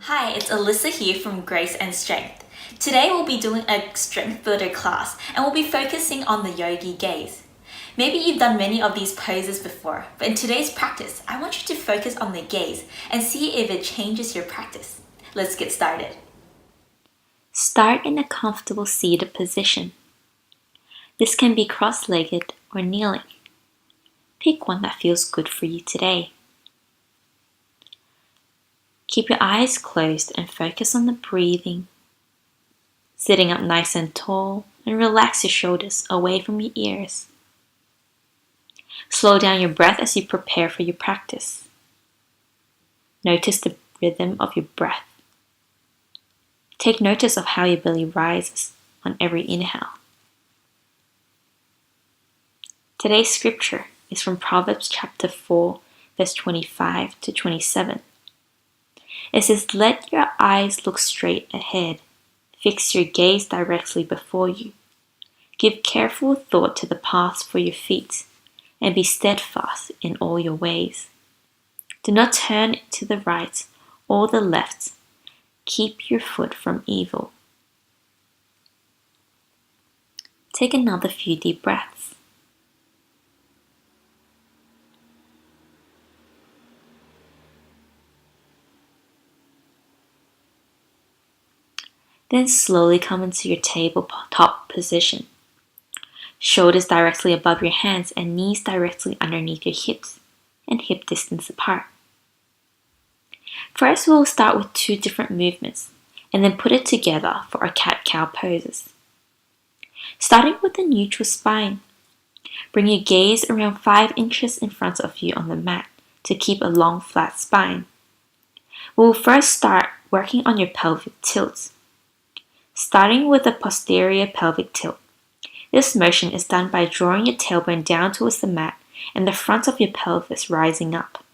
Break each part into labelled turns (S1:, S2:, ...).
S1: Hi, it's Alyssa here from Grace and Strength. Today we'll be doing a strength builder class and we'll be focusing on the yogi gaze. Maybe you've done many of these poses before, but in today's practice, I want you to focus on the gaze and see if it changes your practice. Let's get started. Start in a comfortable seated position. This can be cross-legged or kneeling. Pick one that feels good for you today. Keep your eyes closed and focus on the breathing. Sitting up nice and tall and relax your shoulders away from your ears. Slow down your breath as you prepare for your practice. Notice the rhythm of your breath. Take notice of how your belly rises on every inhale. Today's scripture is from Proverbs chapter 4, verse 25 to 27. It says, "Let your eyes look straight ahead. Fix your gaze directly before you. Give careful thought to the paths for your feet, and be steadfast in all your ways. Do not turn to the right or the left. Keep your foot from evil." Take another few deep breaths. Then slowly come into your tabletop position. Shoulders directly above your hands and knees directly underneath your hips and hip distance apart. First, we'll start with 2 different movements and then put it together for our cat-cow poses. Starting with a neutral spine, bring your gaze around 5 inches in front of you on the mat to keep a long flat spine. We'll first start working on your pelvic tilt. Starting with the posterior pelvic tilt. This motion is done by drawing your tailbone down towards the mat and the front of your pelvis rising up.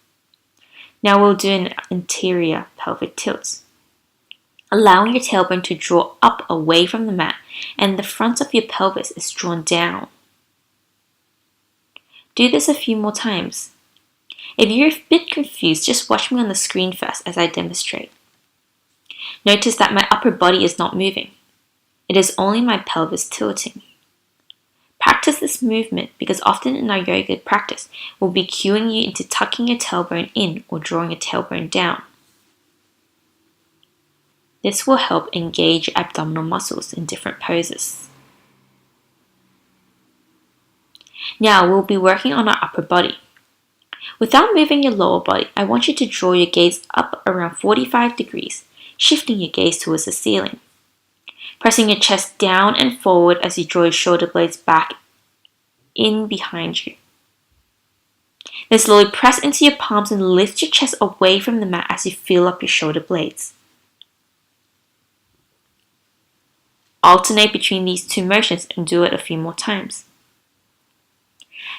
S1: Now we'll do an anterior pelvic tilt. Allowing your tailbone to draw up away from the mat and the front of your pelvis is drawn down. Do this a few more times. If you're a bit confused, just watch me on the screen first as I demonstrate. Notice that my upper body is not moving. It is only my pelvis tilting. Practice this movement because often in our yoga practice, we'll be cueing you into tucking your tailbone in or drawing your tailbone down. This will help engage your abdominal muscles in different poses. Now we'll be working on our upper body. Without moving your lower body, I want you to draw your gaze up around 45 degrees, shifting your gaze towards the ceiling. Pressing your chest down and forward as you draw your shoulder blades back in behind you. Then slowly press into your palms and lift your chest away from the mat as you feel up your shoulder blades. Alternate between these 2 motions and do it a few more times.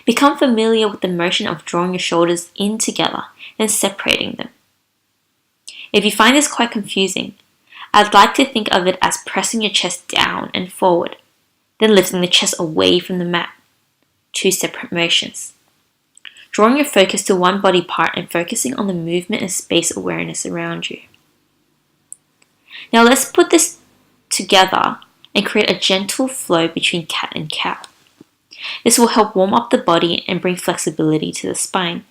S1: Become familiar with the motion of drawing your shoulders in together, then separating them. If you find this quite confusing, I'd like to think of it as pressing your chest down and forward, then lifting the chest away from the mat. 2 separate motions. Drawing your focus to one body part and focusing on the movement and space awareness around you. Now let's put this together and create a gentle flow between cat and cow. This will help warm up the body and bring flexibility to the spine.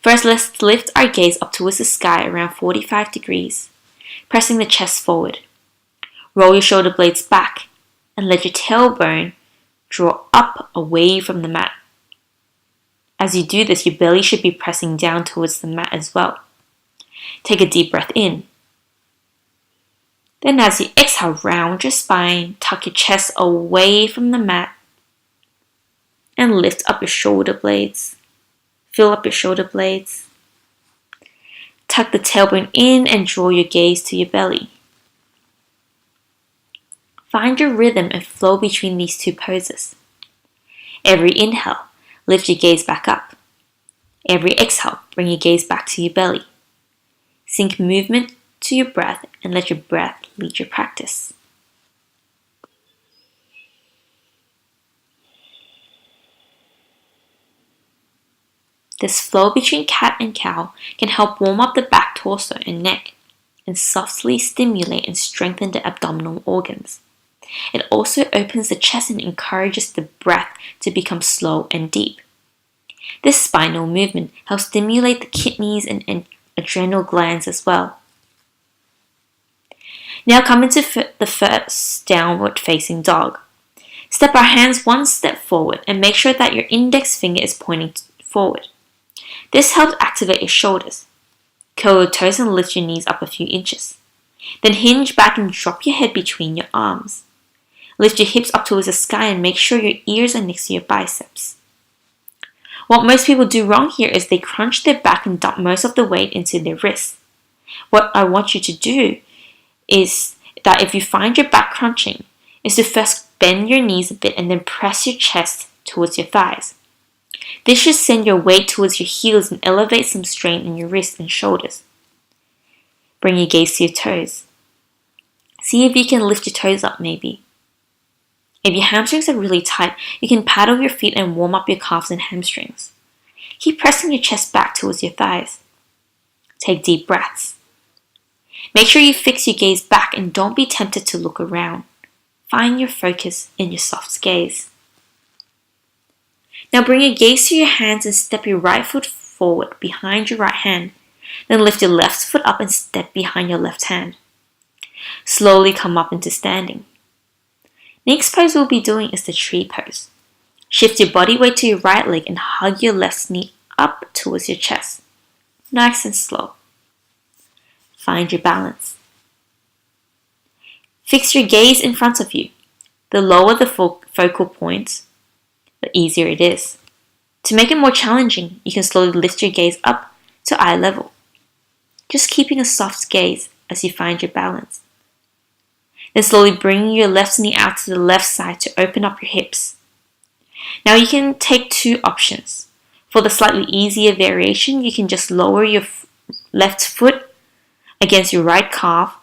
S1: First, let's lift our gaze up towards the sky around 45 degrees, pressing the chest forward. Roll your shoulder blades back and let your tailbone draw up away from the mat. As you do this, your belly should be pressing down towards the mat as well. Take a deep breath in. Then as you exhale, round your spine, tuck your chest away from the mat, and lift up your shoulder blades. Fill up your shoulder blades. Tuck the tailbone in and draw your gaze to your belly. Find your rhythm and flow between these 2 poses. Every inhale, lift your gaze back up. Every exhale, bring your gaze back to your belly. Sync movement to your breath and let your breath lead your practice. This flow between cat and cow can help warm up the back, torso, and neck, and softly stimulate and strengthen the abdominal organs. It also opens the chest and encourages the breath to become slow and deep. This spinal movement helps stimulate the kidneys and adrenal glands as well. Now come into the first downward facing dog. Step our hands one step forward and make sure that your index finger is pointing forward. This helps activate your shoulders. Curl your toes and lift your knees up a few inches. Then hinge back and drop your head between your arms. Lift your hips up towards the sky and make sure your ears are next to your biceps. What most people do wrong here is they crunch their back and dump most of the weight into their wrists. What I want you to do is that if you find your back crunching, is to first bend your knees a bit and then press your chest towards your thighs. This should send your weight towards your heels and elevate some strain in your wrists and shoulders. Bring your gaze to your toes. See if you can lift your toes up maybe. If your hamstrings are really tight, you can paddle your feet and warm up your calves and hamstrings. Keep pressing your chest back towards your thighs. Take deep breaths. Make sure you fix your gaze back and don't be tempted to look around. Find your focus in your soft gaze. Now bring your gaze to your hands and step your right foot forward behind your right hand. Then lift your left foot up and step behind your left hand. Slowly come up into standing. Next pose we'll be doing is the tree pose. Shift your body weight to your right leg and hug your left knee up towards your chest. Nice and slow. Find your balance. Fix your gaze in front of you. The lower the focal point, the easier it is. To make it more challenging, you can slowly lift your gaze up to eye level. Just keeping a soft gaze as you find your balance. Then slowly bring your left knee out to the left side to open up your hips. Now you can take two options. For the slightly easier variation, you can just lower your left foot against your right calf,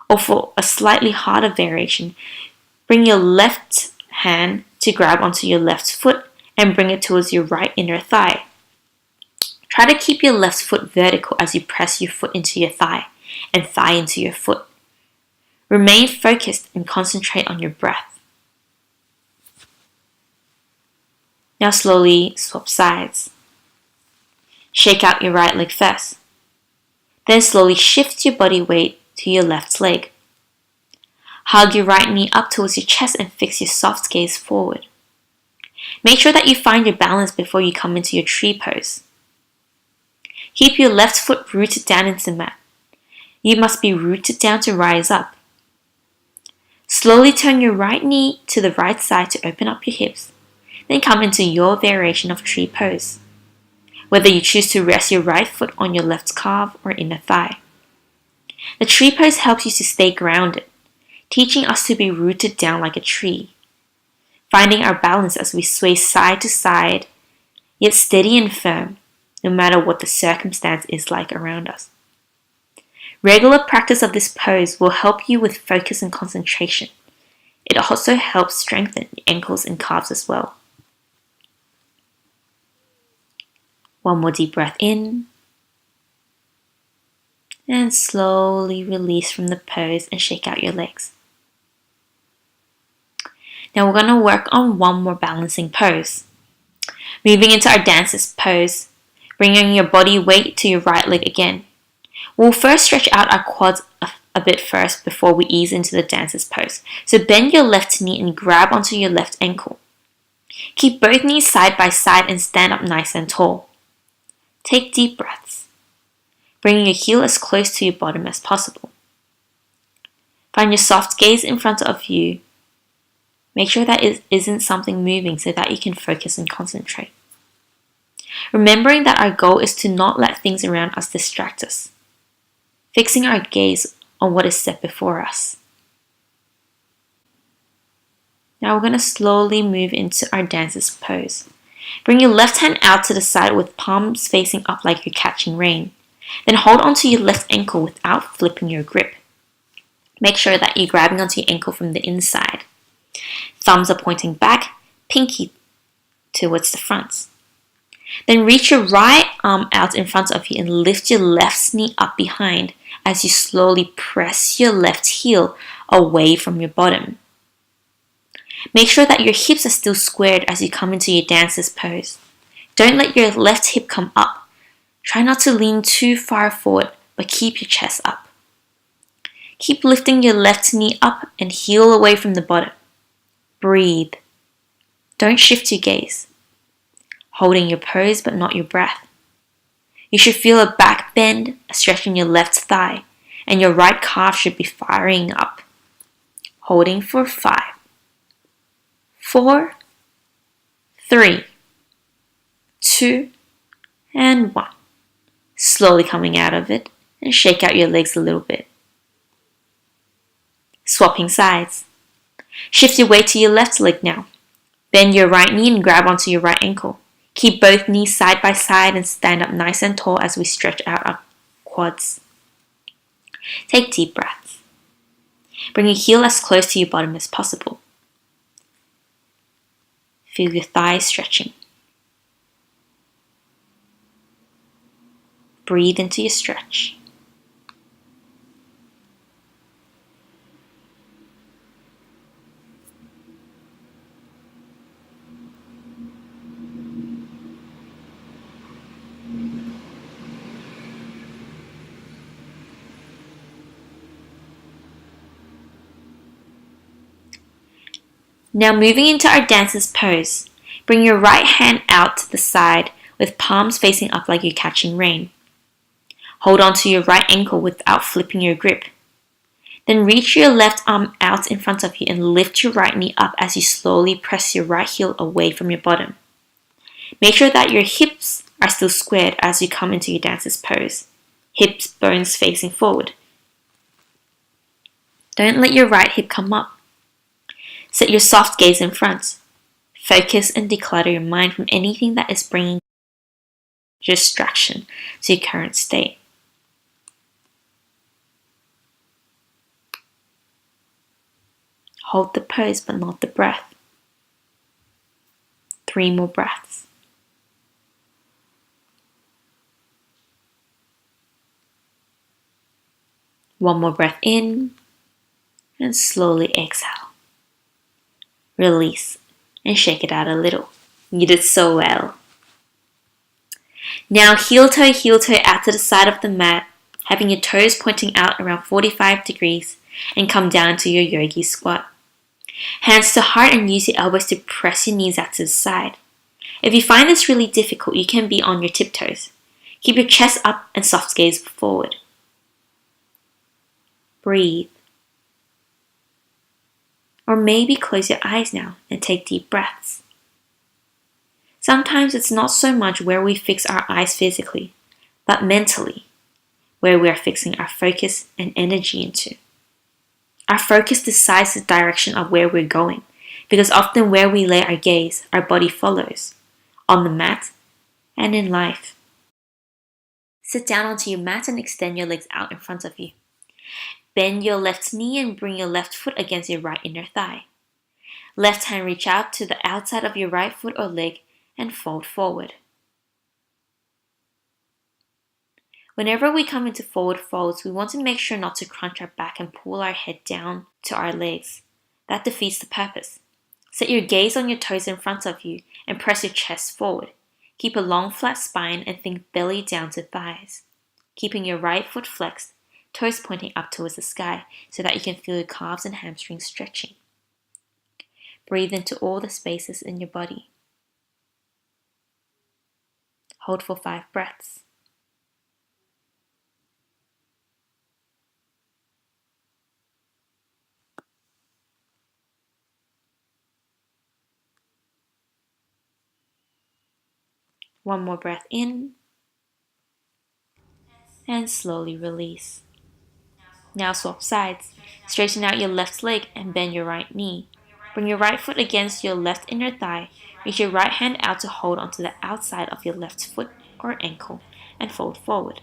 S1: or for a slightly harder variation, bring your left hand to grab onto your left foot and bring it towards your right inner thigh. Try to keep your left foot vertical as you press your foot into your thigh and thigh into your foot. Remain focused and concentrate on your breath. Now slowly swap sides. Shake out your right leg first. Then slowly shift your body weight to your left leg. Hug your right knee up towards your chest and fix your soft gaze forward. Make sure that you find your balance before you come into your tree pose. Keep your left foot rooted down into the mat. You must be rooted down to rise up. Slowly turn your right knee to the right side to open up your hips. Then come into your variation of tree pose, whether you choose to rest your right foot on your left calf or inner thigh. The tree pose helps you to stay grounded, teaching us to be rooted down like a tree, finding our balance as we sway side to side, yet steady and firm, no matter what the circumstance is like around us. Regular practice of this pose will help you with focus and concentration. It also helps strengthen your ankles and calves as well. One more deep breath in. And slowly release from the pose and shake out your legs. Now we're going to work on one more balancing pose. Moving into our dancer's pose, bringing your body weight to your right leg again. We'll first stretch out our quads a bit first before we ease into the dancer's pose. So bend your left knee and grab onto your left ankle. Keep both knees side by side and stand up nice and tall. Take deep breaths, bringing your heel as close to your bottom as possible. Find your soft gaze in front of you. Make sure that it isn't something moving so that you can focus and concentrate. Remembering that our goal is to not let things around us distract us. Fixing our gaze on what is set before us. Now we're going to slowly move into our dancer's pose. Bring your left hand out to the side with palms facing up like you're catching rain. Then hold onto your left ankle without flipping your grip. Make sure that you're grabbing onto your ankle from the inside. Thumbs are pointing back, pinky towards the front. Then reach your right arm out in front of you and lift your left knee up behind as you slowly press your left heel away from your bottom. Make sure that your hips are still squared as you come into your dancer's pose. Don't let your left hip come up. Try not to lean too far forward, but keep your chest up. Keep lifting your left knee up and heel away from the bottom. Breathe. Don't shift your gaze. Holding your pose but not your breath. You should feel a back bend, a stretch in your left thigh, and your right calf should be firing up. Holding for 5, 4, 3, 2, and 1. Slowly coming out of it and shake out your legs a little bit. Swapping sides. Shift your weight to your left leg now. Bend your right knee and grab onto your right ankle. Keep both knees side by side and stand up nice and tall as we stretch out our quads. Take deep breaths. Bring your heel as close to your bottom as possible. Feel your thighs stretching. Breathe into your stretch. Now moving into our dancer's pose, bring your right hand out to the side with palms facing up like you're catching rain. Hold on to your right ankle without flipping your grip. Then reach your left arm out in front of you and lift your right knee up as you slowly press your right heel away from your bottom. Make sure that your hips are still squared as you come into your dancer's pose. Hips, bones facing forward. Don't let your right hip come up. Set your soft gaze in front. Focus and declutter your mind from anything that is bringing distraction to your current state. Hold the pose but not the breath. 3 more breaths. One more breath in and slowly exhale. Release and shake it out a little. You did so well. Now heel toe out to the side of the mat, having your toes pointing out around 45 degrees, and come down to your yogi squat. Hands to heart and use your elbows to press your knees out to the side. If you find this really difficult, you can be on your tiptoes. Keep your chest up and soft gaze forward. Breathe. Or maybe close your eyes now and take deep breaths. Sometimes it's not so much where we fix our eyes physically, but mentally, where we are fixing our focus and energy into. Our focus decides the direction of where we're going, because often where we lay our gaze, our body follows, on the mat and in life. Sit down onto your mat and extend your legs out in front of you. Bend your left knee and bring your left foot against your right inner thigh. Left hand reach out to the outside of your right foot or leg and fold forward. Whenever we come into forward folds, we want to make sure not to crunch our back and pull our head down to our legs. That defeats the purpose. Set your gaze on your toes in front of you and press your chest forward. Keep a long flat spine and think belly down to thighs. Keeping your right foot flexed, toes pointing up towards the sky so that you can feel your calves and hamstrings stretching. Breathe into all the spaces in your body. Hold for 5 breaths. One more breath in and slowly release. Now swap sides. Straighten out your left leg and bend your right knee. Bring your right foot against your left inner thigh. Reach your right hand out to hold onto the outside of your left foot or ankle and fold forward.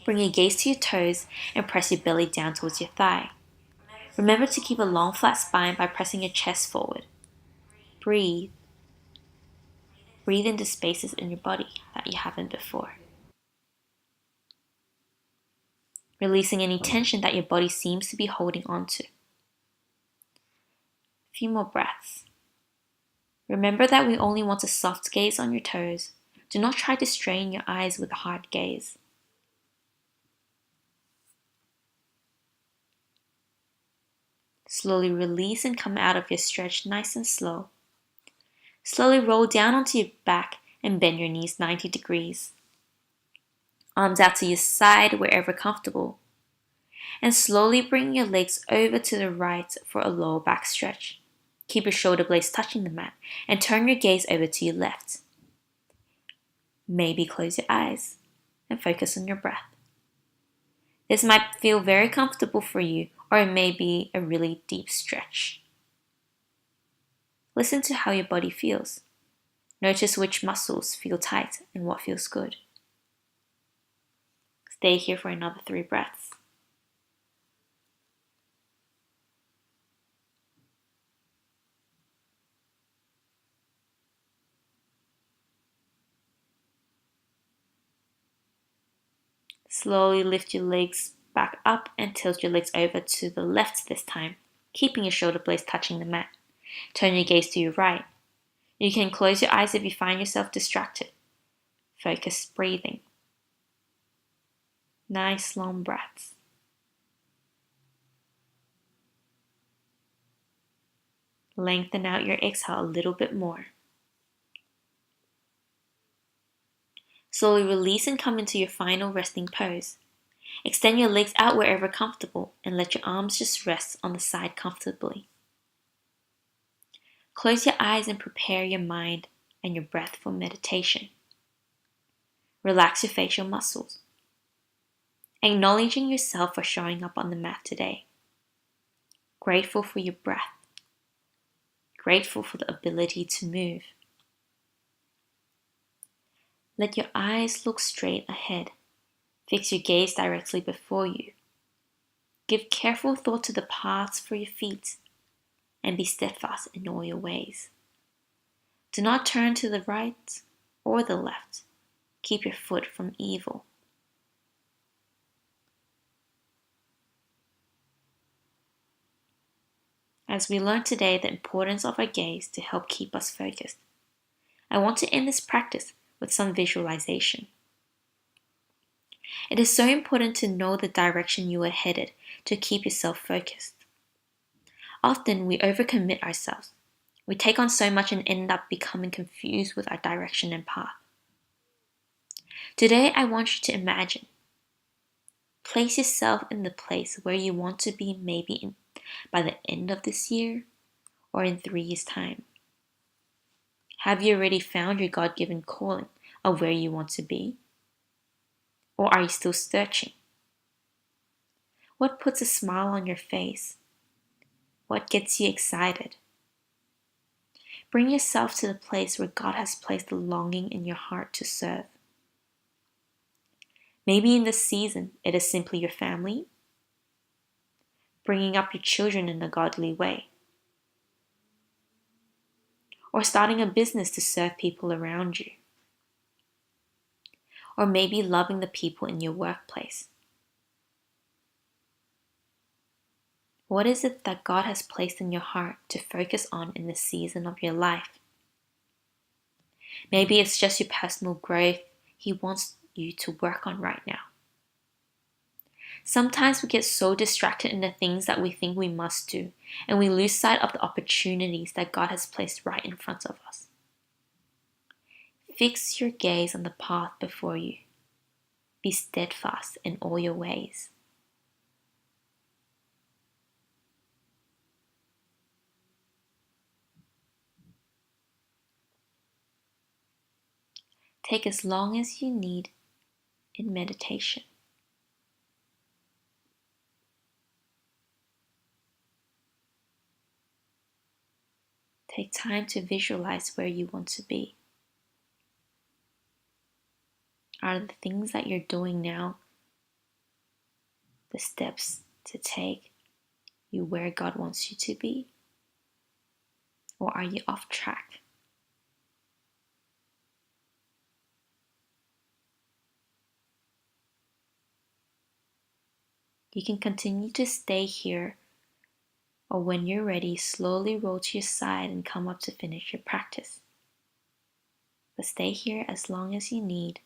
S1: Bring your gaze to your toes and press your belly down towards your thigh. Remember to keep a long flat spine by pressing your chest forward. Breathe. Breathe into spaces in your body that you haven't before. releasing any tension that your body seems to be holding on to. A few more breaths. Remember that we only want a soft gaze on your toes. Do not try to strain your eyes with a hard gaze. Slowly release and come out of your stretch nice and slow. Slowly roll down onto your back and bend your knees 90 degrees. Arms out to your side wherever comfortable. And slowly bring your legs over to the right for a lower back stretch. Keep your shoulder blades touching the mat and turn your gaze over to your left. Maybe close your eyes and focus on your breath. This might feel very comfortable for you, or it may be a really deep stretch. Listen to how your body feels. Notice which muscles feel tight and what feels good. Stay here for another 3 breaths. Slowly lift your legs back up and tilt your legs over to the left this time, keeping your shoulder blades touching the mat. Turn your gaze to your right. You can close your eyes if you find yourself distracted. Focus breathing. Nice long breaths. Lengthen out your exhale a little bit more. Slowly release and come into your final resting pose. Extend your legs out wherever comfortable and let your arms just rest on the side comfortably. Close your eyes and prepare your mind and your breath for meditation. Relax your facial muscles, acknowledging yourself for showing up on the mat today. Grateful for your breath. Grateful for the ability to move. Let your eyes look straight ahead. Fix your gaze directly before you. Give careful thought to the paths for your feet and be steadfast in all your ways. Do not turn to the right or the left. Keep your foot from evil. As we learned today the importance of our gaze to help keep us focused, I want to end this practice with some visualization. It is so important to know the direction you are headed to keep yourself focused. Often we overcommit ourselves. We take on so much and end up becoming confused with our direction and path. Today I want you to imagine. Place yourself in the place where you want to be by the end of this year or in 3 years' time. Have you already found your God-given calling of where you want to be? Or are you still searching? What puts a smile on your face? What gets you excited? Bring yourself to the place where God has placed the longing in your heart to serve. Maybe in this season, it is simply your family, bringing up your children in a godly way, or starting a business to serve people around you, or maybe loving the people in your workplace. What is it that God has placed in your heart to focus on in this season of your life? Maybe it's just your personal growth He wants you to work on right now. Sometimes we get so distracted in the things that we think we must do, and we lose sight of the opportunities that God has placed right in front of us. Fix your gaze on the path before you. Be steadfast in all your ways. Take as long as you need in meditation. Take time to visualize where you want to be. Are the things that you're doing now the steps to take you where God wants you to be? Or are you off track? You can continue to stay here, or when you're ready, slowly roll to your side and come up to finish your practice. But stay here as long as you need.